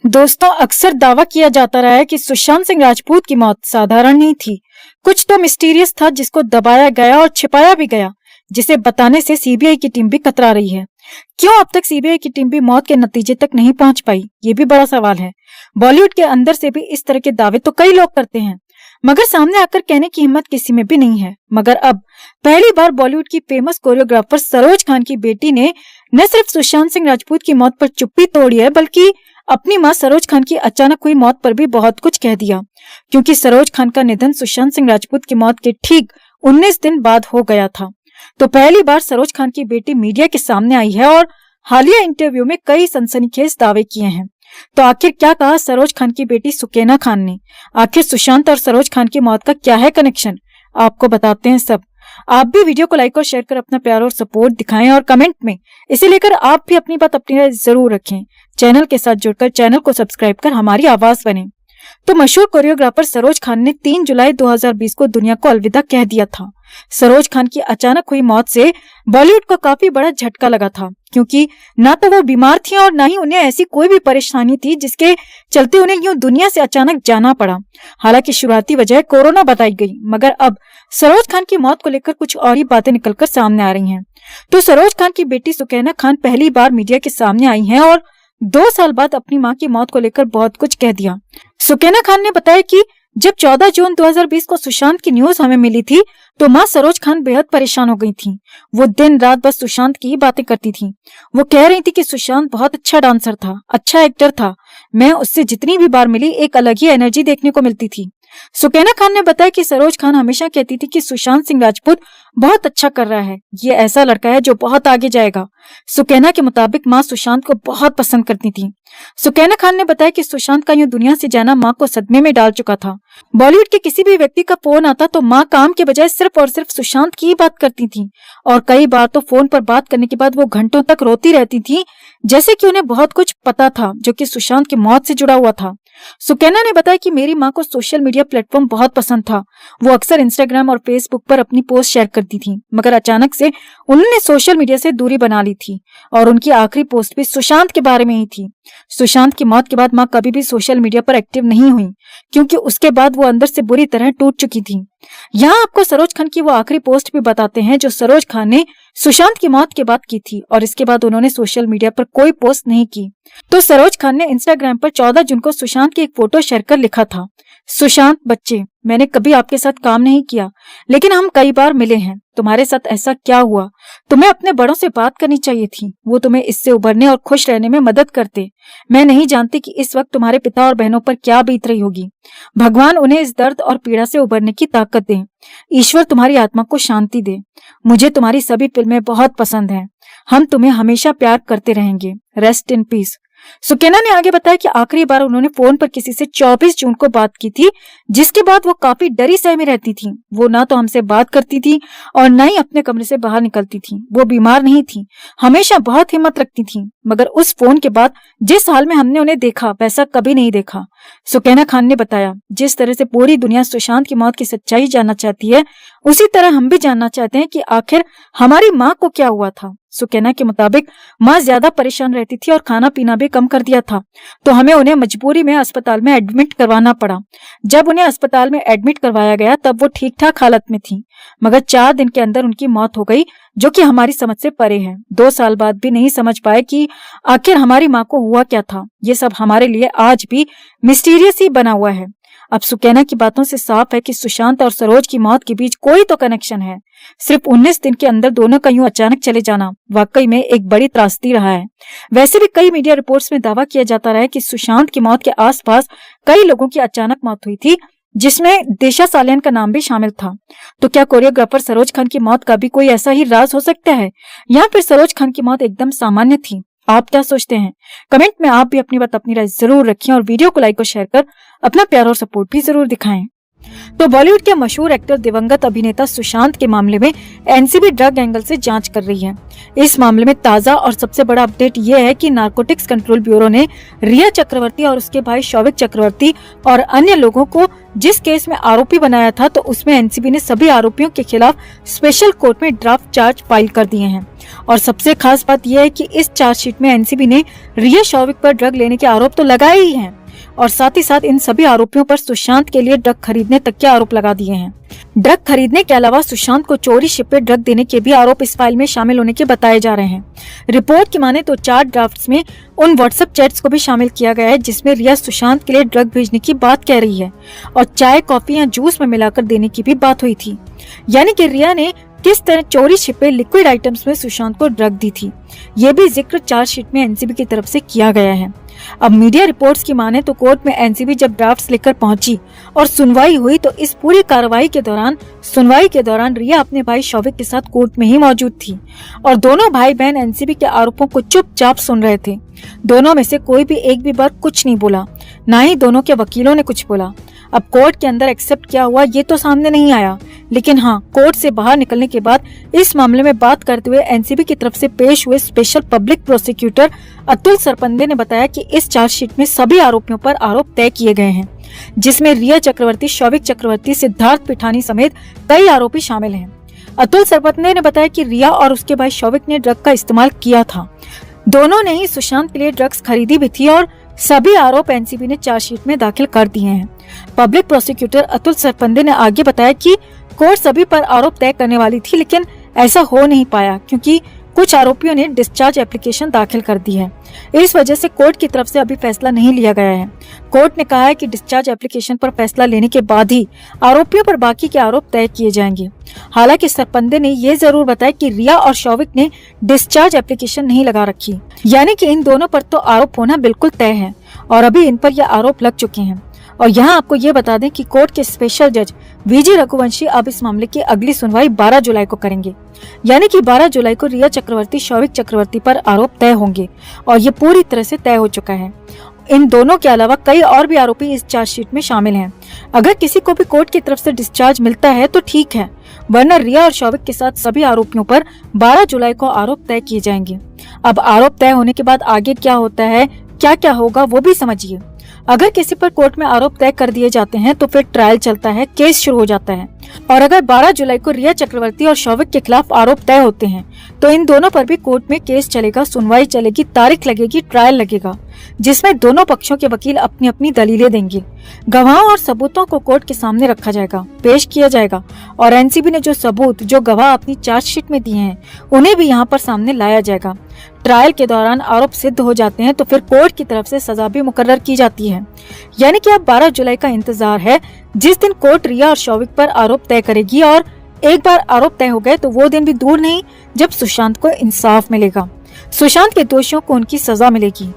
दोस्तों, अक्सर दावा किया जाता रहा है कि सुशांत सिंह राजपूत की मौत साधारण नहीं थी। कुछ तो मिस्टीरियस था जिसको दबाया गया और छिपाया भी गया, जिसे बताने से सीबीआई की टीम भी कतरा रही है। क्यों अब तक सीबीआई की टीम भी मौत के नतीजे तक नहीं पहुंच पाई, ये भी बड़ा सवाल है। बॉलीवुड के अंदर से भी इस तरह के दावे तो कई लोग करते हैं, मगर सामने आकर कहने की हिम्मत किसी में भी नहीं है। मगर अब पहली बार बॉलीवुड की फेमस कोरियोग्राफर सरोज खान की बेटी ने न सिर्फ सुशांत सिंह राजपूत की मौत पर चुप्पी तोड़ी है, बल्कि अपनी मां सरोज खान की अचानक हुई मौत पर भी बहुत कुछ कह दिया। क्योंकि सरोज खान का निधन सुशांत सिंह राजपूत की मौत के ठीक 19 दिन बाद हो गया था, तो पहली बार सरोज खान की बेटी मीडिया के सामने आई है और हालिया इंटरव्यू में कई सनसनीखेज दावे किए हैं। तो आखिर क्या कहा सरोज खान की बेटी सुकैना खान ने? आखिर सुशांत और सरोज खान की मौत का क्या है कनेक्शन? आपको बताते हैं सब। आप भी वीडियो को लाइक और शेयर कर अपना प्यार और सपोर्ट दिखाएं और कमेंट में इसे लेकर आप भी अपनी बात अपनी राय जरूर रखें। चैनल के साथ जुड़कर चैनल को सब्सक्राइब कर हमारी आवाज बने। तो मशहूर कोरियोग्राफर सरोज खान ने 3 जुलाई 2020 को दुनिया को अलविदा कह दिया था। सरोज खान की अचानक हुई मौत से बॉलीवुड को काफी बड़ा झटका लगा था, क्योंकि ना तो वो बीमार थी और ना ही उन्हें ऐसी कोई भी परेशानी थी जिसके चलते उन्हें यूं दुनिया से अचानक जाना पड़ा। हालांकि शुरुआती वजह कोरोना बताई गई, मगर अब सरोज खान की मौत को लेकर कुछ और ही बातें निकलकर सामने आ रही हैं। तो सरोज खान की बेटी सुकैना खान पहली बार मीडिया के सामने आई हैं और 2 साल बाद अपनी मां की मौत को लेकर बहुत कुछ कह दिया। सुकैना खान ने बताया कि जब 14 जून 2020 को सुशांत की न्यूज हमें मिली थी, तो मां सरोज खान बेहद परेशान हो गई थी। वो दिन रात बस सुशांत की ही बातें करती थी। वो कह रही थी कि सुशांत बहुत अच्छा डांसर था, अच्छा एक्टर था। मैं उससे जितनी भी बार मिली एक अलग ही एनर्जी देखने को मिलती थी। सुकैना खान ने बताया कि सरोज खान हमेशा कहती थी कि सुशांत सिंह राजपूत बहुत अच्छा कर रहा है, ये ऐसा लड़का है जो बहुत आगे जाएगा। सुकैना के मुताबिक मां सुशांत को बहुत पसंद करती थी। सुकैना खान ने बताया कि सुशांत का यूं दुनिया से जाना मां को सदमे में डाल चुका था। बॉलीवुड के किसी भी व्यक्ति का फोन आता तो मां काम के बजाय सिर्फ और सिर्फ सुशांत की ही बात करती थी, और कई बार तो फोन पर बात करने के बाद वो घंटों तक रोती रहती थी, जैसे कि उन्हें बहुत कुछ पता था जो कि सुशांत की मौत से जुड़ा हुआ था। सुकैना ने बताया कि मेरी मां को सोशल मीडिया प्लेटफॉर्म बहुत पसंद था। वो अक्सर इंस्टाग्राम और फेसबुक पर अपनी पोस्ट शेयर करती थी, मगर अचानक से उन्होंने सोशल मीडिया से दूरी बना ली थी और उनकी आखिरी पोस्ट भी सुशांत के बारे में ही थी। सुशांत की मौत के बाद मां कभी भी सोशल मीडिया पर एक्टिव नहीं हुई, क्योंकि उसके बाद वो अंदर से बुरी तरह टूट चुकी थी। यहाँ आपको सरोज खान की वो आखिरी पोस्ट भी बताते हैं जो सरोज खान ने सुशांत की मौत के बाद की थी, और इसके बाद उन्होंने सोशल मीडिया पर कोई पोस्ट नहीं की। तो सरोज खान ने इंस्टाग्राम पर 14 जून को सुशांत की एक फोटो शेयर कर लिखा था, सुशांत बच्चे, मैंने कभी आपके साथ काम नहीं किया, लेकिन हम कई बार मिले हैं। तुम्हारे साथ ऐसा क्या हुआ? तुम्हें अपने बड़ों से बात करनी चाहिए थी, वो तुम्हें इससे उभरने और खुश रहने में मदद करते। मैं नहीं जानती कि इस वक्त तुम्हारे पिता और बहनों पर क्या बीत रही होगी। भगवान उन्हें इस दर्द और पीड़ा से उभरने की ताकत दे। ईश्वर तुम्हारी आत्मा को शांति दे। मुझे तुम्हारी सभी फिल्में बहुत पसंद हैं। हम तुम्हें हमेशा प्यार करते रहेंगे। Rest in peace. सुकैना ने आगे बताया कि आखिरी बार उन्होंने फोन पर किसी से 24 जून को बात की थी, जिसके बाद वो काफी डरी सहमी रहती थी। वो ना तो हमसे बात करती थी और ना ही अपने कमरे से बाहर निकलती थी। वो बीमार नहीं थी, हमेशा बहुत हिम्मत रखती थी, मगर उस फोन के बाद जिस हाल में हमने उन्हें देखा वैसा कभी नहीं देखा। सुकैना खान ने बताया, जिस तरह से पूरी दुनिया सुशांत की मौत की सच्चाई जानना चाहती है, उसी तरह हम भी जानना चाहते हैं कि आखिर हमारी माँ को क्या हुआ था। सुकैना के मुताबिक माँ ज्यादा परेशान रहती थी और खाना पीना भी कम कर दिया था, तो हमें उन्हें मजबूरी में अस्पताल में एडमिट करवाना पड़ा। जब उन्हें अस्पताल में एडमिट करवाया गया तब वो ठीक ठाक हालत में थी, मगर 4 दिन के अंदर उनकी मौत हो गई, जो कि हमारी समझ से परे है। 2 साल बाद भी नहीं समझ पाए कि आखिर हमारी माँ को हुआ क्या था। ये सब हमारे लिए आज भी मिस्टीरियस ही बना हुआ है। अब सुकैना की बातों से साफ है कि सुशांत और सरोज की मौत के बीच कोई तो कनेक्शन है। सिर्फ 19 दिन के अंदर दोनों का यूं अचानक चले जाना वाकई में एक बड़ी त्रासदी रहा है। वैसे भी कई मीडिया रिपोर्ट्स में दावा किया जाता रहा है कि सुशांत की मौत के आसपास कई लोगों की अचानक मौत हुई थी, जिसमें दिशा सालियान का नाम भी शामिल था। तो क्या कोरियोग्राफर सरोज खान की मौत का भी कोई ऐसा ही राज हो सकता है, या फिर सरोज खान की मौत एकदम सामान्य थी? आप क्या सोचते हैं? कमेंट में आप भी अपनी बात अपनी राय जरूर रखें और वीडियो को लाइक और शेयर कर अपना प्यार और सपोर्ट भी जरूर दिखाएं। तो बॉलीवुड के मशहूर एक्टर दिवंगत अभिनेता सुशांत के मामले में एनसीबी ड्रग एंगल से जांच कर रही है। इस मामले में ताजा और सबसे बड़ा अपडेट ये है कि नारकोटिक्स कंट्रोल ब्यूरो ने रिया चक्रवर्ती और उसके भाई शौविक चक्रवर्ती और अन्य लोगों को जिस केस में आरोपी बनाया था, तो उसमें एनसीबी ने सभी आरोपियों के खिलाफ स्पेशल कोर्ट में ड्राफ्ट चार्ज फाइल कर दिए हैं। और सबसे खास बात यह है कि इस चार्जशीट में एनसीबी ने रिया शौविक पर ड्रग लेने के आरोप तो लगाए ही हैं, और साथ ही साथ इन सभी आरोपियों पर सुशांत के लिए ड्रग खरीदने तक के आरोप लगा दिए हैं। ड्रग खरीदने के अलावा सुशांत को चोरी शिप पे ड्रग देने के भी आरोप इस फाइल में शामिल होने के बताए जा रहे हैं। रिपोर्ट की माने तो 4 ड्राफ्ट्स में उन व्हाट्सएप चैट्स को भी शामिल किया गया है जिसमें रिया सुशांत के लिए ड्रग भेजने की बात कह रही है और चाय, कॉफी या जूस में मिलाकर देने की भी बात हुई थी। यानी कि रिया ने किस तरह चोरी छिपे लिक्विड आइटम्स में सुशांत को ड्रग दी थी, ये भी जिक्र चार्जशीट में एनसीबी की तरफ से किया गया है। अब मीडिया रिपोर्ट्स की माने तो कोर्ट में एनसीबी जब ड्राफ्ट्स लेकर पहुंची और सुनवाई हुई, तो इस पूरी कार्रवाई के दौरान रिया अपने भाई शौविक के साथ कोर्ट में ही मौजूद थी और दोनों भाई बहन एनसीबी के आरोपों को चुपचाप सुन रहे थे। दोनों में से कोई भी एक भी बार कुछ नहीं बोला, ना ही दोनों के वकीलों ने कुछ बोला। अब कोर्ट के अंदर एक्सेप्ट क्या हुआ ये तो सामने नहीं आया, लेकिन हाँ, कोर्ट से बाहर निकलने के बाद इस मामले में बात करते हुए एनसीबी की तरफ से पेश हुए स्पेशल पब्लिक प्रोसिक्यूटर अतुल सरपंदे ने बताया कि इस चार्जशीट में सभी आरोपियों पर आरोप तय किए गए हैं, जिसमें रिया चक्रवर्ती, शौविक चक्रवर्ती, सिद्धार्थ पिठानी समेत कई आरोपी शामिल हैं। अतुल सरपंदे ने बताया कि रिया और उसके भाई शौविक ने ड्रग का इस्तेमाल किया था। दोनों ने ही सुशांत के लिए ड्रग्स खरीदी भी थी और सभी आरोप एनसीबी ने चार्जशीट में दाखिल कर दिए हैं। पब्लिक प्रोसिक्यूटर अतुल सरपंदे ने आगे बताया कि कोर्ट सभी पर आरोप तय करने वाली थी, लेकिन ऐसा हो नहीं पाया क्योंकि कुछ आरोपियों ने डिस्चार्ज एप्लीकेशन दाखिल कर दी है। इस वजह से कोर्ट की तरफ से अभी फैसला नहीं लिया गया है। कोर्ट ने कहा है कि डिस्चार्ज एप्लीकेशन पर फैसला लेने के बाद ही आरोपियों पर बाकी के आरोप तय किए जाएंगे। हालांकि सरपंदे ने ये जरूर बताया कि रिया और शौविक ने डिस्चार्ज एप्लीकेशन नहीं लगा रखी, यानी कि इन दोनों पर तो आरोप होना बिल्कुल तय है और अभी इन पर यह आरोप लग चुके हैं। और यहाँ आपको ये बता दें कि कोर्ट के स्पेशल जज वीजी रघुवंशी अब इस मामले की अगली सुनवाई 12 जुलाई को करेंगे, यानी कि 12 जुलाई को रिया चक्रवर्ती, शौविक चक्रवर्ती पर आरोप तय होंगे और ये पूरी तरह से तय हो चुका है। इन दोनों के अलावा कई और भी आरोपी इस चार्जशीट में शामिल हैं। अगर किसी को भी कोर्ट की तरफ से डिस्चार्ज मिलता है तो ठीक है, वरना रिया और शौविक के साथ सभी आरोपियों पर 12 जुलाई को आरोप तय किए जाएंगे। अब आरोप तय होने के बाद आगे क्या होता है, क्या क्या होगा वो भी समझिए। अगर किसी पर कोर्ट में आरोप तय कर दिए जाते हैं तो फिर ट्रायल चलता है, केस शुरू हो जाता है। और अगर 12 जुलाई को रिया चक्रवर्ती और शौविक के खिलाफ आरोप तय होते हैं तो इन दोनों पर भी कोर्ट में केस चलेगा, सुनवाई चलेगी, तारीख लगेगी, ट्रायल लगेगा, जिसमें दोनों पक्षों के वकील अपनी अपनी दलीलें देंगे। गवाहों और सबूतों को कोर्ट के सामने रखा जाएगा, पेश किया जाएगा और एनसीबी ने जो सबूत, जो गवाह अपनी चार्जशीट में दिए हैं, उन्हें भी यहाँ पर सामने लाया जाएगा। ट्रायल के दौरान आरोप सिद्ध हो जाते हैं तो फिर कोर्ट की तरफ से सजा भी मुकर्रर की जाती है। यानी कि अब 12 जुलाई का इंतजार है, जिस दिन कोर्ट रिया और शौविक पर आरोप तय करेगी और एक बार आरोप तय हो गए तो वो दिन भी दूर नहीं जब सुशांत को इंसाफ मिलेगा, सुशांत के दोषियों को उनकी सजा मिलेगी।